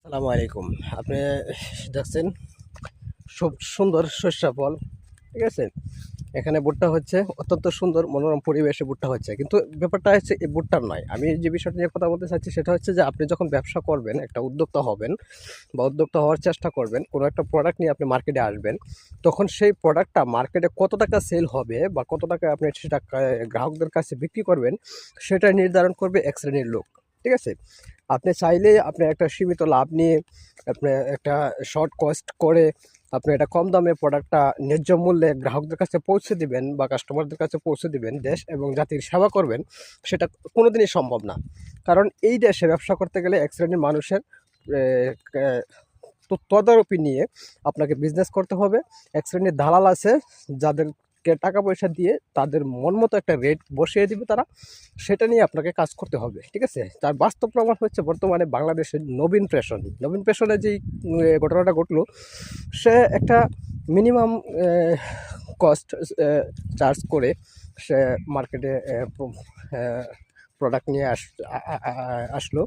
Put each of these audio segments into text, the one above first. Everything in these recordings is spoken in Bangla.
আসসালামু আলাইকুম। আপনি দেখছেন খুব সুন্দর সরিষা ফল, ঠিক আছে? এখানে ভুট্টা হচ্ছে, অত্যন্ত সুন্দর মনোরম পরিবেশে ভুট্টা হচ্ছে। কিন্তু ব্যাপারটা হচ্ছে এই ভুট্টার নয়। আমি যে বিষয়টা নিয়ে কথা বলতে চাচ্ছি সেটা হচ্ছে যে আপনি যখন ব্যবসা করবেন, একটা উদ্যোক্তা হবেন বা উদ্যোক্তা হওয়ার চেষ্টা করবেন, কোনো একটা প্রোডাক্ট নিয়ে আপনি মার্কেটে আসবেন, তখন সেই প্রোডাক্টটা মার্কেটে কত টাকা সেল হবে বা কত টাকা আপনি সেটা গ্রাহকদের কাছে বিক্রি করবেন, সেটা নির্ধারণ করবে এক শ্রেণীর লোক, ঠিক আছে? আপনি চাইলে আপনি একটা সীমিত লাভ নিয়ে আপনি একটা শর্ট কস্ট করে আপনি এটা কম দামে প্রোডাক্টটা ন্যায্য মূল্যে গ্রাহকদের কাছে পৌঁছে দিবেন বা কাস্টমারদের কাছে পৌঁছে দিবেন, দেশ এবং জাতির সেবা করবেন, সেটা কোনোদিনই সম্ভব না। কারণ এই দেশে ব্যবসা করতে গেলে এক শ্রেণীর মানুষের তদারকি নিয়ে আপনাকে বিজনেস করতে হবে। এক শ্রেণীর দালাল আছে যাদেরকে টাকা পয়সা দিয়ে তাদের মন মতো একটা রেট বসিয়ে দিবে তারা, সেটা নিয়ে আপনাকে কাজ করতে হবে, ঠিক আছে? তার বাস্তব প্রমাণ হচ্ছে বর্তমানে বাংলাদেশের নবীন পেশনে যেই ঘটনাটা ঘটলো, সে একটা মিনিমাম কস্ট চার্জ করে সে মার্কেটে প্রোডাক্ট নিয়ে আসলো।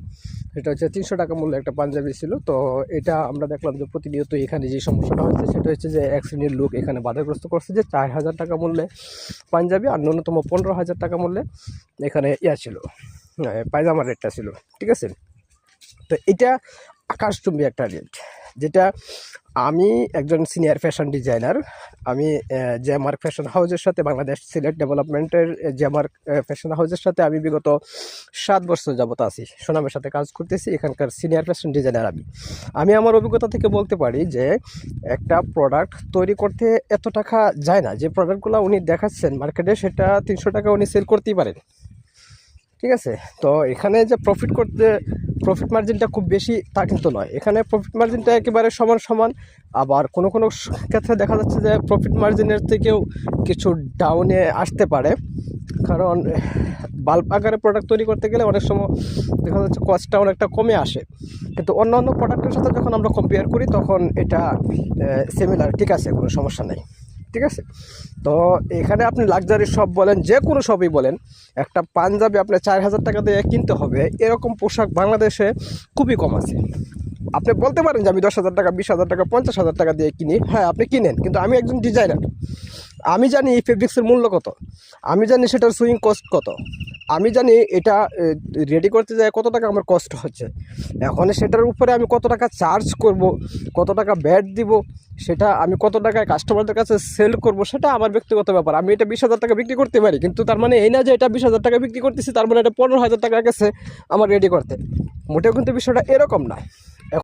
সেটা হচ্ছে 300 টাকা মূল্যে একটা পাঞ্জাবি ছিল। তো এটা আমরা দেখলাম যে প্রতিনিয়ত এখানে যে সমস্যাটা হচ্ছে সেটা হচ্ছে যে এক শ্রেণীর লোক এখানে বাধাগ্রস্ত করছে যে 4000 টাকা মূল্যে পাঞ্জাবি আর ন্যূনতম 15,000 টাকা মূল্যে এখানে ছিল, পায়জামার রেটটা ছিল, ঠিক আছে? তো এটা আকাশচুম্বী একটা রেট, যেটা আমি একজন সিনিয়র ফ্যাশন ডিজাইনার। আমি জ্যামার্ক ফ্যাশন হাউসের সাথে বাংলাদেশ সিলেট ডেভেলপমেন্টের জ্যামার্ক ফ্যাশন হাউসের সাথে আমি বিগত 7 বছর যাবত আছি, সুনামের সাথে কাজ করতেছি। এখানকার সিনিয়র ফ্যাশন ডিজাইনার আমি আমার অভিজ্ঞতা থেকে বলতে পারি যে একটা প্রোডাক্ট তৈরি করতে এত টাকা যায় না। যে প্রোডাক্টগুলো উনি দেখাচ্ছেন মার্কেটে সেটা 300 টাকা উনি সেল করতেই পারেন, ঠিক আছে? তো এখানে যে প্রফিট মার্জিনটা খুব বেশি তা কিন্তু নয়। এখানে প্রফিট মার্জিনটা একেবারে সমান সমান। আবার কোনো কোনো ক্ষেত্রে দেখা যাচ্ছে যে প্রফিট মার্জিনের থেকেও কিছু ডাউনে আসতে পারে, কারণ বাল্ক আকারে প্রোডাক্ট তৈরি করতে গেলে অনেক সময় দেখা যাচ্ছে কস্টটা অনেকটা কমে আসে। কিন্তু অন্যান্য প্রোডাক্টের সাথে যখন আমরা কম্পেয়ার করি তখন এটা সিমিলার, ঠিক আছে, কোনো সমস্যা নেই, ঠিক আছে? তো এখানে আপনি লাক্সারি শপ বলেন, যে কোনো শপই বলেন, একটা পাঞ্জাবি আপনার 4000 টাকা দিয়ে কিনতে হবে, এরকম পোশাক বাংলাদেশে খুবই কম আছে। আপনি বলতে পারেন যে আমি 10,000 টাকা, 20,000 টাকা, 50,000 টাকা দিয়ে কিনি, হ্যাঁ আপনি কিনেন, কিন্তু আমি একজন ডিজাইনার, আমি জানি এই ফেব্রিক্সের মূল্য কত, আমি জানি সেটার সুইং কস্ট কত, আমি জানি এটা রেডি করতে যায় কত টাকা আমার কষ্ট হচ্ছে। এখন সেটার উপরে আমি কত টাকা চার্জ করব, কত টাকা ব্যাট দিব, সেটা আমি কত টাকায় কাস্টমারদের কাছে সেল করব, সেটা আমার ব্যক্তিগত ব্যাপার। আমি এটা 20,000 টাকা বিক্রি করতে পারি, কিন্তু তার মানে এই না যে এটা 20,000 টাকা বিক্রি করতেছি তার মানে এটা 15,000 টাকা গেছে আমার রেডি করতে। মোটেও কিন্তু বিষয়টা এরকম না।